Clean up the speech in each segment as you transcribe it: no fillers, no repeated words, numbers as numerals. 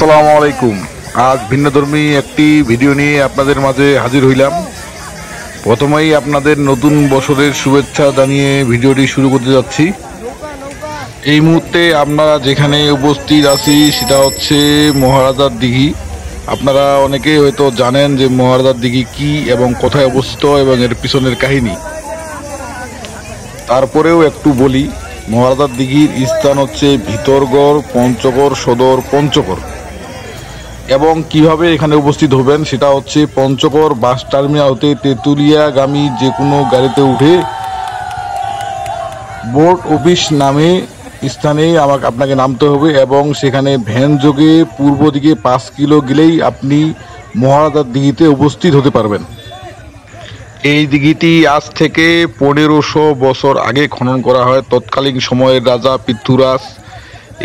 আসসালামু আলাইকুম। আজ ভিন্নধর্মী একটি ভিডিও নিয়ে আপনাদের মাঝে হাজির হইলাম। প্রথমেই আপনাদের নতুন বছরের শুভেচ্ছা জানিয়ে ভিডিওটি শুরু করতে যাচ্ছি। এই মুহূর্তে আপনারা যেখানে উপস্থিত আছি সেটা হচ্ছে মহারাজার দিঘি। আপনারা অনেকেই হয়তো জানেন যে মহারাজার দিঘি কি এবং কোথায় অবস্থিত এবং এর পিছনের কাহিনী। তারপরেও একটু বলি, মহারাজার দিঘির স্থান হচ্ছে ভিতরগড়, পঞ্চগড় সদর, পঞ্চগড়। এবং কিভাবে এখানে উপস্থিত হবেন সেটা হচ্ছে পঞ্চগড় বাস টার্মিনাল হতে তেঁতুলিয়াগামী যে কোনো গাড়িতে উঠে বোর্ড অফিস নামে স্থানে আপনাকে নামতে হবে এবং সেখানে ভ্যান যোগে পূর্ব দিকে 5 কিলো গেলেই আপনি মহারাজার দিঘিতে উপস্থিত হতে পারবেন। এই দিঘিটি আজ থেকে 1500 বছর আগে খনন করা হয়। তৎকালীন সময়ের রাজা পৃথ্বীরাজ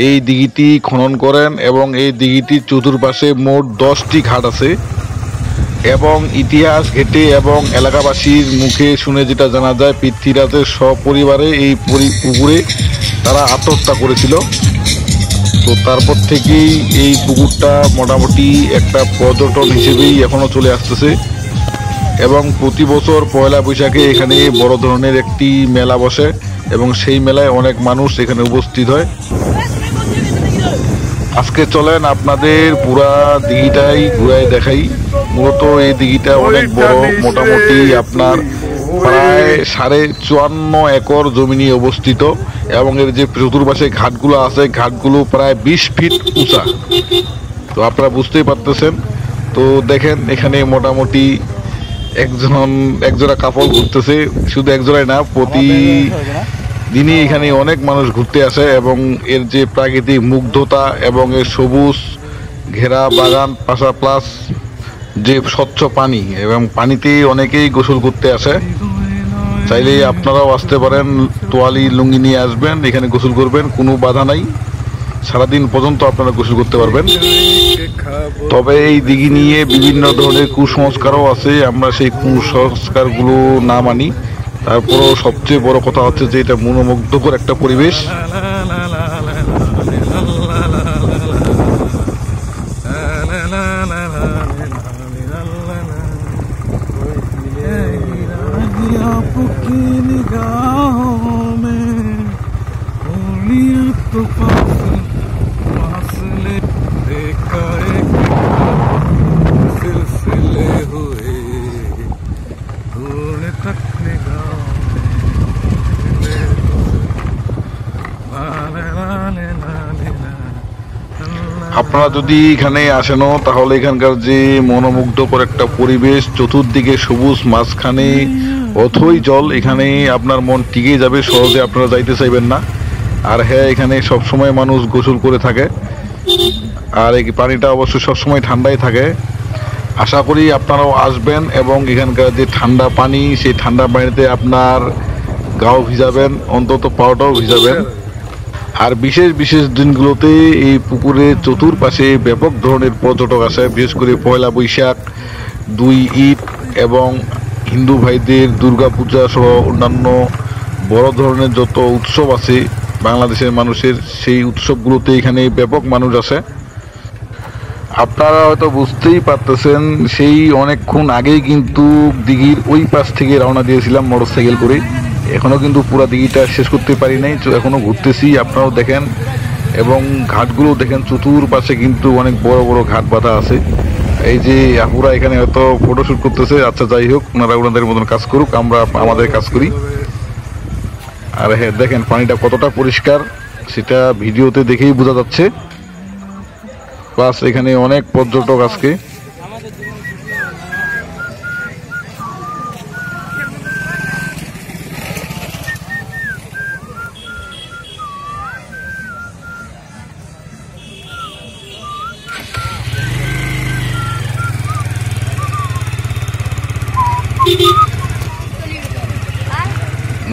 এই দিঘিটি খনন করেন এবং এই দিঘিটির চতুর্পাশে মোট 10টি ঘাট আছে। এবং ইতিহাস ঘেটে এবং এলাকাবাসীর মুখে শুনে যেটা জানা যায়, পৃথ্বীরাজের সপরিবারে এই পুকুরে তারা আত্মহত্যা করেছিল। তো তারপর থেকেই এই পুকুরটা মোটামুটি একটা পর্যটন হিসেবেই এখনো চলে আসতেছে এবং প্রতি বছর পয়লা বৈশাখে এখানে বড় ধরনের একটি মেলা বসে এবং সেই মেলায় অনেক মানুষ এখানে উপস্থিত হয়। আজকে চলেন আপনাদের পুরা দিঘিটাই ঘুরাই দেখাই। মূলত এই দিঘিটা অনেক বড়, মোটামুটি আপনার প্রায় 54.5 একর জমি নিয়ে অবস্থিত এবং এর যে চতুর্পাশে ঘাটগুলো আছে ঘাটগুলো প্রায় 20 ফিট উঁচা। তো আপনারা বুঝতেই পারতেছেন। তো দেখেন এখানে মোটামুটি একজোড়া কাপল ঘুরতেছে, শুধু একজোড়াই না, প্রতিদিনই এখানে অনেক মানুষ ঘুরতে আসে এবং এর যে প্রাকৃতিক মুগ্ধতা এবং এর সবুজ ঘেরা বাগান পাশা প্লাস যে স্বচ্ছ পানি এবং পানিতে অনেকেই গোসল করতে আসে। চাইলে আপনারাও আসতে পারেন, তোয়ালি লুঙ্গি নিয়ে আসবেন, এখানে গোসল করবেন, কোনো বাধা নাই, সারাদিন পর্যন্ত আপনারা গোসল করতে পারবেন। তবে এই দিঘি নিয়ে বিভিন্ন ধরনের কুসংস্কারও আছে, আমরা সেই কুসংস্কারগুলো না মানি। তারপরও সবচেয়ে বড় কথা হচ্ছে যে এটা মনোমুগ্ধকর একটা পরিবেশ। আপনারা যদি এখানে আসেনও তাহলে এখানকার যে মনোমুগ্ধকর একটা পরিবেশ, চতুর্দিকে সবুজ, মাঝখানে অথই জল, এখানে আপনার মন টিকে যাবে, সহজে আপনারা যাইতে চাইবেন না। আর হ্যাঁ, এখানে সবসময় মানুষ গোসল করে থাকে আর এই পানিটা অবশ্যই সবসময় ঠান্ডাই থাকে। আশা করি আপনারাও আসবেন এবং এখানকার যে ঠান্ডা পানি, সেই ঠান্ডা পানিতে আপনার গাও ভিজাবেন, অন্তত পাওটাও ভিজাবেন। আর বিশেষ বিশেষ দিনগুলোতে এই পুকুরের চতুর্পাশে ব্যাপক ধরনের পর্যটক আসে, বিশেষ করে পয়লা বৈশাখ, 2 ঈদ এবং হিন্দু ভাইদের দুর্গাপূজা সহ অন্যান্য বড় ধরনের যত উৎসব আছে বাংলাদেশের মানুষের, সেই উৎসবগুলোতে এখানে ব্যাপক মানুষ আসে। আপনারা হয়তো বুঝতেই পারতেছেন, সেই অনেকক্ষণ আগেই কিন্তু দিঘির ওই পাশ থেকে রওনা দিয়েছিলাম মোটরসাইকেল করে। এখনো কিন্তু পুরো দিঘিটা শেষ করতে পারি নাই, এখনো ঘুরতেছি। আপনারাও দেখেন এবং ঘাটগুলো দেখেন, চতুর্পাশে কিন্তু অনেক বড় বড় ঘাট বাঁধা আছে। এই যে আপুরা এখানে হয়তো ফটোশুট করতেছে। আচ্ছা, যাই হোক, ওনারা ওনাদের মতন কাজ করুক, আমরা আমাদের কাজ করি। আর হ্যাঁ, দেখেন পানিটা কতটা পরিষ্কার সেটা ভিডিওতে দেখেই বোঝা যাচ্ছে। প্লাস এখানে অনেক পর্যটক আজকে।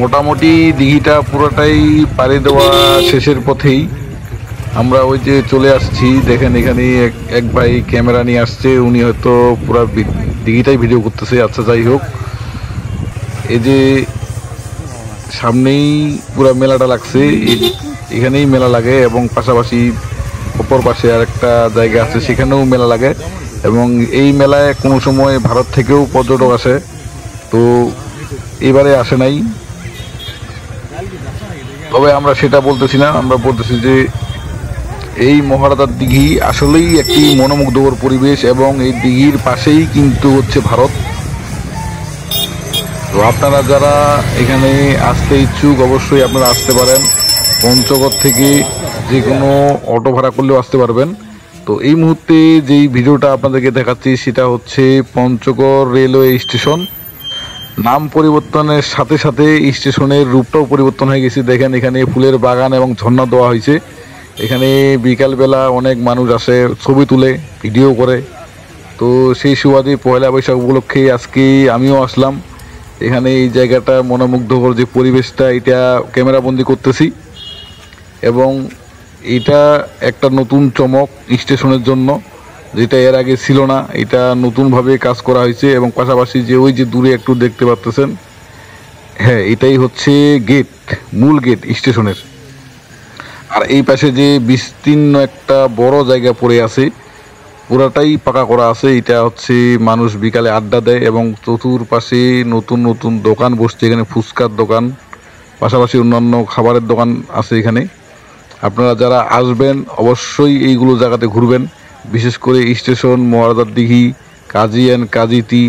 মোটামুটি দিঘিটা পুরোটাই পাড়ি দেওয়া শেষের পথেই আমরা ওই যে চলে আসছি। দেখেন এখানে এক ভাই ক্যামেরা নিয়ে আসছে, উনি হয়তো পুরো দিঘিটাই ভিডিও করতেছে। আচ্ছা, যাই হোক, এই যে সামনেই পুরো মেলাটা লাগছে, এখানেই মেলা লাগে এবং পাশাপাশি অপর পাশে আরেকটা জায়গা আছে, সেখানেও মেলা লাগে এবং এই মেলায় কোনো সময় ভারত থেকেও পর্যটক আসে। তো এবারে আসে নাই, তবে আমরা সেটা বলতেছি না, আমরা বলতেছি যে এই মহারাজার দিঘি আসলেই একটি মনোমুগ্ধকর পরিবেশ এবং এই দিঘির পাশেই কিন্তু হচ্ছে ভারত। তো আপনারা যারা এখানে আসতে ইচ্ছুক অবশ্যই আপনারা আসতে পারেন। পঞ্চগড় থেকে যে কোনো অটো ভাড়া করলেও আসতে পারবেন। তো এই মুহূর্তে যেই ভিডিওটা আপনাদেরকে দেখাচ্ছি সেটা হচ্ছে পঞ্চগড় রেলওয়ে স্টেশন। নাম পরিবর্তনের সাথে সাথে স্টেশনের রূপটাও পরিবর্তন হয়ে গেছে। দেখেন এখানে ফুলের বাগান এবং ঝর্ণা দেওয়া হয়েছে। এখানে বিকালবেলা অনেক মানুষ আসে, ছবি তুলে, ভিডিও করে। তো সেই সুবাদে পয়লা বৈশাখ উপলক্ষে আজকে আমিও আসলাম এখানে। এই জায়গাটা মনোমুগ্ধকর যে পরিবেশটা, এটা ক্যামেরাবন্দি করতেছি এবং এটা একটা নতুন চমক স্টেশনের জন্য, যেটা এর আগে ছিল না। এটা নতুনভাবে কাজ করা হয়েছে এবং পাশাপাশি যে ওই যে দূরে একটু দেখতে পাচ্ছেন, হ্যাঁ এটাই হচ্ছে গেট, মূল গেট স্টেশনের। আর এই পাশে যে বিস্তীর্ণ একটা বড় জায়গা পড়ে আছে, পুরাটাই পাকা করা আছে। এটা হচ্ছে মানুষ বিকালে আড্ডা দেয় এবং চতুর্পাশে নতুন নতুন দোকান বসছে। এখানে ফুচকার দোকান, পাশাপাশি অন্যান্য খাবারের দোকান আছে এখানে। আপনারা যারা আসবেন অবশ্যই এইগুলো জায়গাতে ঘুরবেন, বিশেষ করে স্টেশন, মহারাজার দিঘি, কাজী অ্যান্ড কাজিতি,